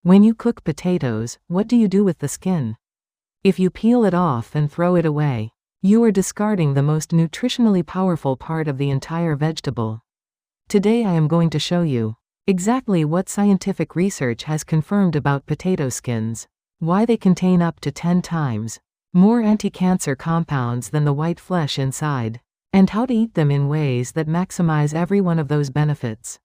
When you cook potatoes, what do you do with the skin? If you peel it off and throw it away, you are discarding the most nutritionally powerful part of the entire vegetable. Today I am going to show you exactly what scientific research has confirmed about potato skins, why they contain up to 10 times more anti-cancer compounds than the white flesh inside, and how to eat them in ways that maximize every one of those benefits.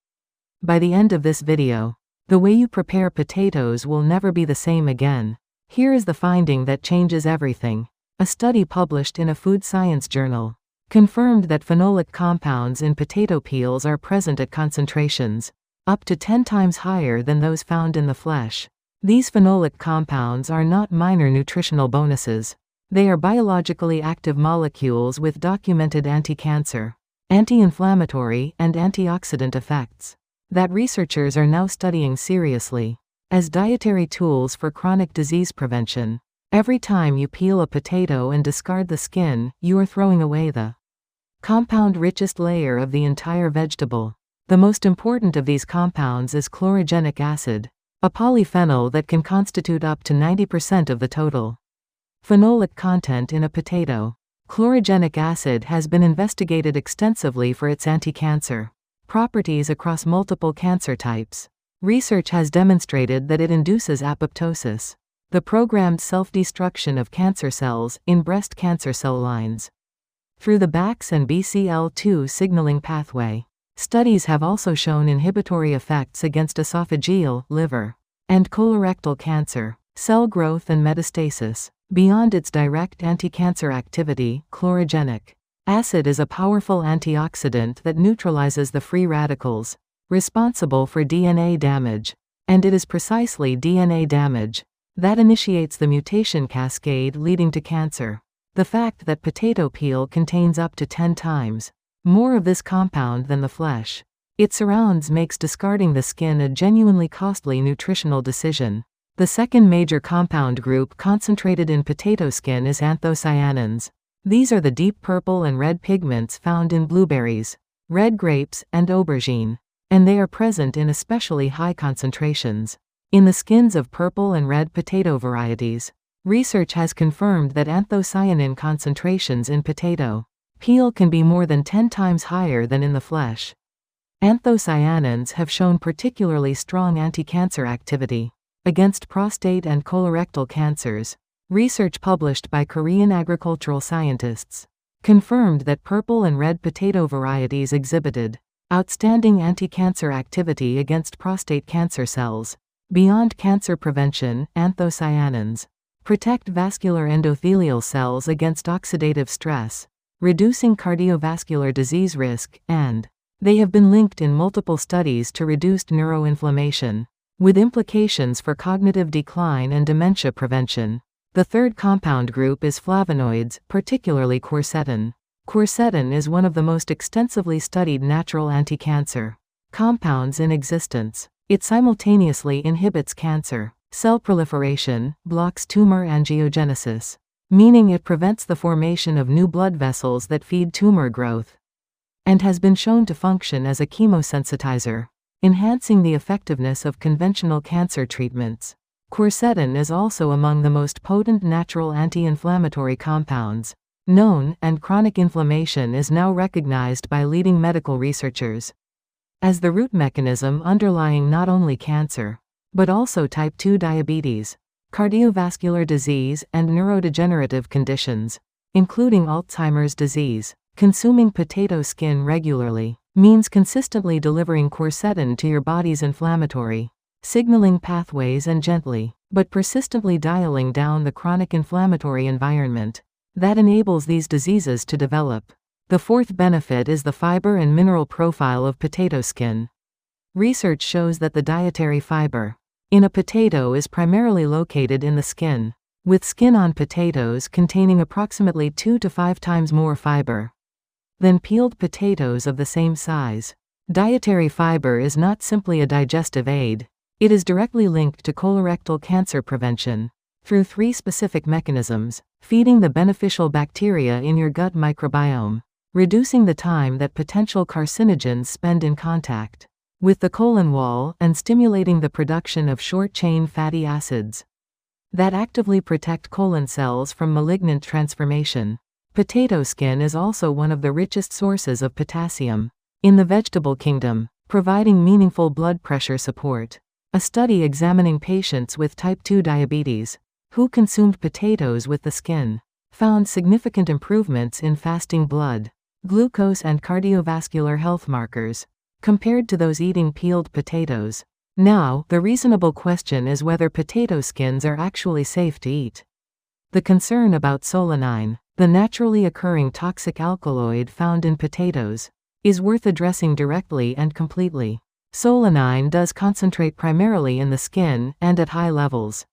By the end of this video, the way you prepare potatoes will never be the same again. Here is the finding that changes everything. A study published in a food science journal confirmed that phenolic compounds in potato peels are present at concentrations up to 10 times higher than those found in the flesh. These phenolic compounds are not minor nutritional bonuses. They are biologically active molecules with documented anti-cancer, anti-inflammatory, and antioxidant effects that researchers are now studying seriously as dietary tools for chronic disease prevention. Every time you peel a potato and discard the skin, you are throwing away the compound richest layer of the entire vegetable. The most important of these compounds is chlorogenic acid, a polyphenol that can constitute up to 90% of the total phenolic content in a potato. Chlorogenic acid has been investigated extensively for its anti-cancer properties across multiple cancer types. Research has demonstrated that it induces apoptosis, the programmed self-destruction of cancer cells in breast cancer cell lines, through the BAX and BCL2 signaling pathway. Studies have also shown inhibitory effects against esophageal, liver, and colorectal cancer cell growth and metastasis. Beyond its direct anti-cancer activity, chlorogenic acid is a powerful antioxidant that neutralizes the free radicals responsible for DNA damage, and it is precisely DNA damage that initiates the mutation cascade leading to cancer. The fact that potato peel contains up to 10 times more of this compound than the flesh it surrounds makes discarding the skin a genuinely costly nutritional decision. The second major compound group concentrated in potato skin is anthocyanins. These are the deep purple and red pigments found in blueberries, red grapes, and aubergine, and they are present in especially high concentrations in the skins of purple and red potato varieties. Research has confirmed that anthocyanin concentrations in potato peel can be more than 10 times higher than in the flesh. Anthocyanins have shown particularly strong anti-cancer activity against prostate and colorectal cancers. Research published by Korean agricultural scientists confirmed that purple and red potato varieties exhibited outstanding anti-cancer activity against prostate cancer cells. Beyond cancer prevention, anthocyanins protect vascular endothelial cells against oxidative stress, reducing cardiovascular disease risk, and they have been linked in multiple studies to reduced neuroinflammation, with implications for cognitive decline and dementia prevention. The third compound group is flavonoids, particularly quercetin. Quercetin is one of the most extensively studied natural anti-cancer compounds in existence. It simultaneously inhibits cancer cell proliferation, blocks tumor angiogenesis, meaning it prevents the formation of new blood vessels that feed tumor growth, and has been shown to function as a chemosensitizer, enhancing the effectiveness of conventional cancer treatments. Quercetin is also among the most potent natural anti-inflammatory compounds known, and chronic inflammation is now recognized by leading medical researchers as the root mechanism underlying not only cancer, but also type 2 diabetes, cardiovascular disease, and neurodegenerative conditions, including Alzheimer's disease. Consuming potato skin regularly means consistently delivering quercetin to your body's inflammatory signaling pathways and gently, but persistently dialing down the chronic inflammatory environment that enables these diseases to develop. The fourth benefit is the fiber and mineral profile of potato skin. Research shows that the dietary fiber in a potato is primarily located in the skin, with skin on potatoes containing approximately 2 to 5 times more fiber than peeled potatoes of the same size. Dietary fiber is not simply a digestive aid. It is directly linked to colorectal cancer prevention through 3 specific mechanisms: feeding the beneficial bacteria in your gut microbiome, reducing the time that potential carcinogens spend in contact with the colon wall and stimulating the production of short-chain fatty acids that actively protect colon cells from malignant transformation. Potato skin is also one of the richest sources of potassium in the vegetable kingdom, providing meaningful blood pressure support. A study examining patients with type 2 diabetes who consumed potatoes with the skin found significant improvements in fasting blood glucose and cardiovascular health markers compared to those eating peeled potatoes. Now, the reasonable question is whether potato skins are actually safe to eat. The concern about solanine, the naturally occurring toxic alkaloid found in potatoes, is worth addressing directly and completely. Solanine does concentrate primarily in the skin and at high levels.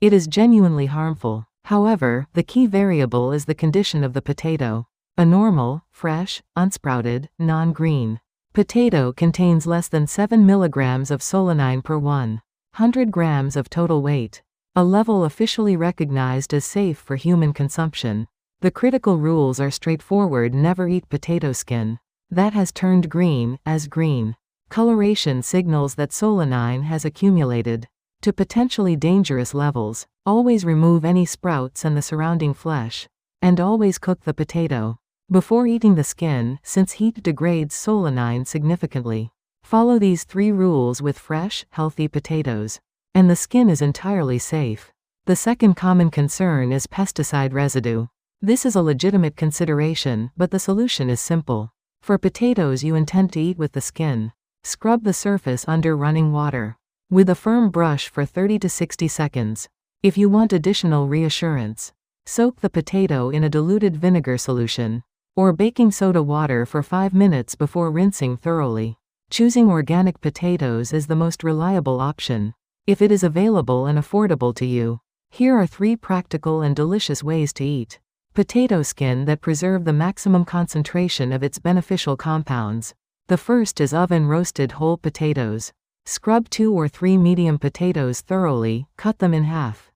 It is genuinely harmful. However, the key variable is the condition of the potato. A normal, fresh, unsprouted, non-green potato contains less than 7 mg of solanine per 100 grams of total weight, a level officially recognized as safe for human consumption. The critical rules are straightforward: never eat potato skin that has turned green, as green coloration signals that solanine has accumulated to potentially dangerous levels. Always remove any sprouts and the surrounding flesh, and always cook the potato before eating the skin, since heat degrades solanine significantly. Follow these 3 rules with fresh, healthy potatoes, and the skin is entirely safe. The second common concern is pesticide residue. This is a legitimate consideration, but the solution is simple. For potatoes you intend to eat with the skin, scrub the surface under running water with a firm brush for 30 to 60 seconds. If you want additional reassurance, soak the potato in a diluted vinegar solution or baking soda water for 5 minutes before rinsing thoroughly. Choosing organic potatoes is the most reliable option, if it is available and affordable to you. Here are 3 practical and delicious ways to eat potato skin that preserve the maximum concentration of its beneficial compounds. The first is oven-roasted whole potatoes. Scrub 2 or 3 medium potatoes thoroughly, cut them in half.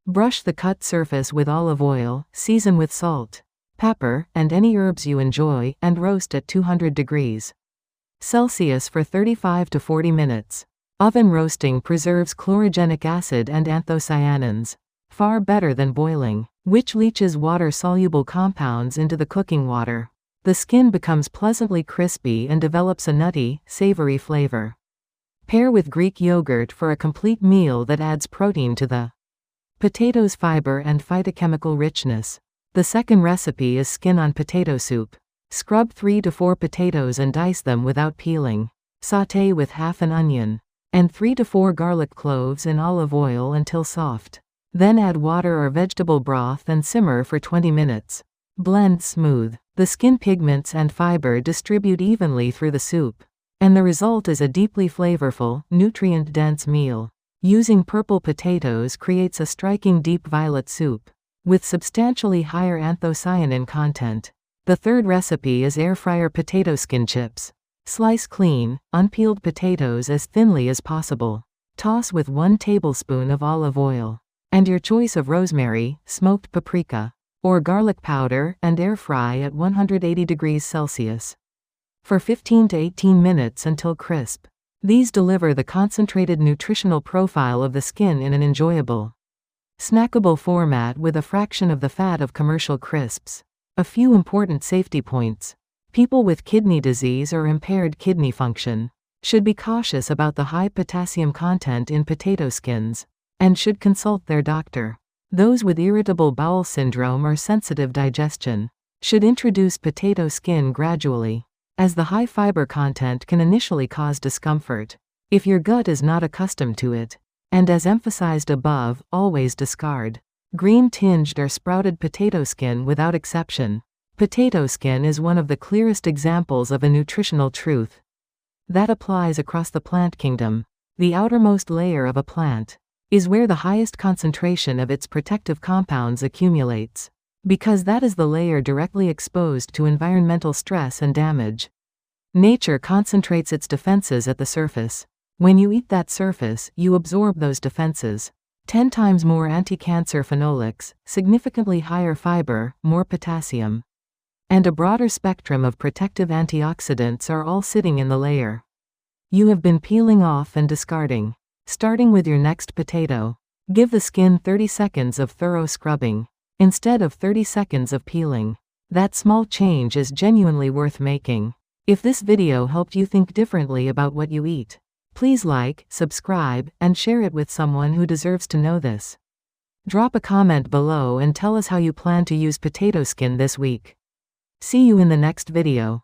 Brush the cut surface with olive oil, season with salt, pepper, and any herbs you enjoy, and roast at 200 degrees Celsius for 35 to 40 minutes. Oven roasting preserves chlorogenic acid and anthocyanins far better than boiling, which leaches water-soluble compounds into the cooking water. The skin becomes pleasantly crispy and develops a nutty, savory flavor. Pair with Greek yogurt for a complete meal that adds protein to the potatoes' fiber and phytochemical richness. The second recipe is skin on potato soup. Scrub 3 to 4 potatoes and dice them without peeling. Sauté with half an onion and 3 to 4 garlic cloves in olive oil until soft. Then add water or vegetable broth and simmer for 20 minutes. Blend smooth. The skin pigments and fiber distribute evenly through the soup, and the result is a deeply flavorful, nutrient-dense meal. Using purple potatoes creates a striking deep violet soup with substantially higher anthocyanin content. The third recipe is air fryer potato skin chips. Slice clean, unpeeled potatoes as thinly as possible. Toss with 1 tablespoon of olive oil and your choice of rosemary, smoked paprika, or garlic powder, and air fry at 180 degrees Celsius for 15 to 18 minutes until crisp. These deliver the concentrated nutritional profile of the skin in an enjoyable, snackable format with a fraction of the fat of commercial crisps. A few important safety points. People with kidney disease or impaired kidney function should be cautious about the high potassium content in potato skins and should consult their doctor. Those with irritable bowel syndrome or sensitive digestion should introduce potato skin gradually, as the high fiber content can initially cause discomfort if your gut is not accustomed to it, and as emphasized above, always discard green tinged or sprouted potato skin without exception. Potato skin is one of the clearest examples of a nutritional truth that applies across the plant kingdom. The outermost layer of a plant is where the highest concentration of its protective compounds accumulates, because that is the layer directly exposed to environmental stress and damage. Nature concentrates its defenses at the surface. When you eat that surface, you absorb those defenses. 10 times more anti-cancer phenolics, significantly higher fiber, more potassium, and a broader spectrum of protective antioxidants are all sitting in the layer. you have been peeling off and discarding. Starting with your next potato, give the skin 30 seconds of thorough scrubbing, instead of 30 seconds of peeling. That small change is genuinely worth making. If this video helped you think differently about what you eat, please like, subscribe, and share it with someone who deserves to know this. Drop a comment below and tell us how you plan to use potato skin this week. See you in the next video.